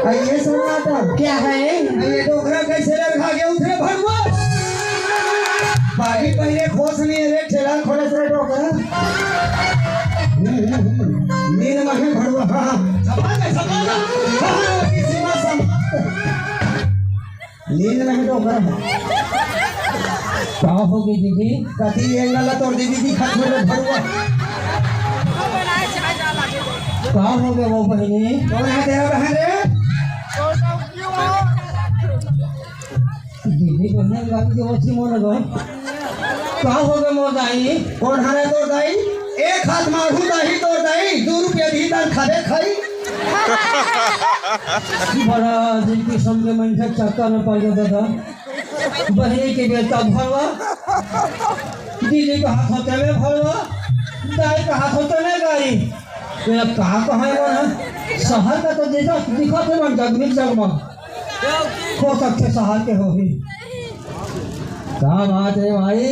ये सुनाता क्या है? ये डोकरा कैसे लगा गया उठे भगवा बाकी पहले खोस नहीं है ठेला खोले से डोकरा नींद में भगवा हां सपना किसी में सम नींद में डोकरा क्या हो गई दीदी? कथी एंगल तो दीदी की खत में भगवा क्या हो गया वो बहनी? कौन है तेरा बहन रे? दीदी बहन बात के वसी मोन गो का हो गए मोर दाई? कौन हरे तोर दाई? एक हाथ मारू दाई तोर दाई 2 रुपया भी दान खाबे खाई बड़ा दिन की समझे मन से चक्कर में पड़ गया था बहनी के बेटा भरवा दीदी का हाथ होते में भरवा दाई का हाथ होते में गई तेरा कहाँ है वो शहर का तो देखा दिखा थे मन जगमिक जगमग हो सकते शहर के हो ही क्या बात है भाई?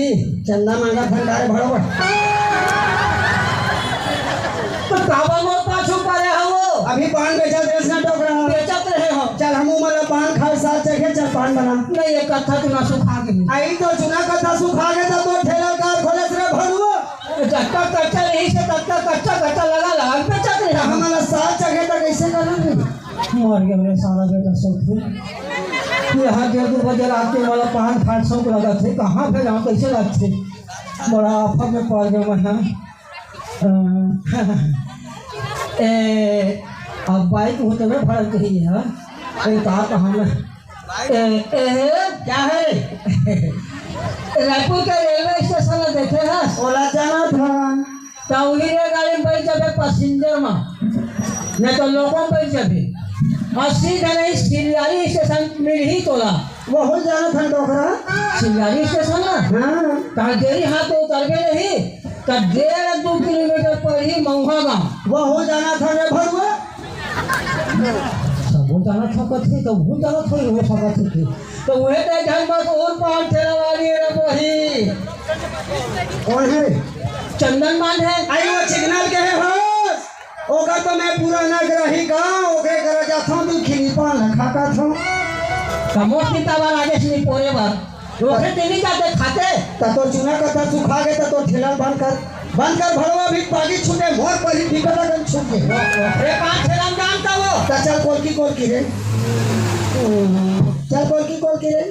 चंदा मांगा भंडारे भरो तो काबा मोर पाछू पड़े हो अभी पान बेचा देश ना टोकरा बेचत रहे हो चल हम उमर पान खा साथ चखे चल पान बना नहीं ये कथा तू ना सुखा के आई तो चुना कथा सुखा के तो ठेला कार खोले से भरुआ चक्का कच्चा नहीं से कच्चा लगा बेचत रहे हमारा साथ चखे तो कैसे करेंगे? मर गया मेरे सारा बेटा सोच यहाँ 2 बजे रात के वाला पान फाट सब लगा थे कहाँ पे जहाँ कैसे लगते बड़ा आफत में पड़ गया मैं अब बाइक होते हुए फर्क ही है कहा में क्या है रायपुर के रेलवे स्टेशन में देखे हैं ओला जाना था तो उन्हीं गाड़ी में बैठ जाए पैसेंजर में नहीं तो लोगों में बैठ जाए 80 नहीं सिंगारी स्टेशन मिल ही तोला वो हो जाना था डोकरा सिंगारी स्टेशन ना हाँ देरी हाथ तो उतर गए नहीं तो 1.5-2 किलोमीटर पर ही मऊहा गाँव वो हो जाना था रे भरुआ वो जाना था कथी तो वो जाना था वो सकत थी तो वह ते घर बस और पान ठेला वाली रे वही कौन है चंदन मान है आई वो सिग्नल के है हो ओका तो मैं पूरा ना रही गांव ओके कर जाता तू खिली पान लखा का था कमो सीतावा राजेश ने पोरे बार रोहे देनी का दे खाते तो चुना का सुखा गए तो ठेला बंद कर भरवा भी पागी छूटे मोर पर ही बिकला गन छूटे रे पांच ठेला जानता वो चल कोल की रे चल कोल की रे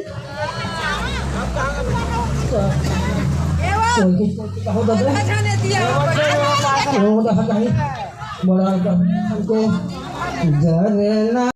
कोल की कहो दबे वो दहा नहीं बड़ा हमको जरे ना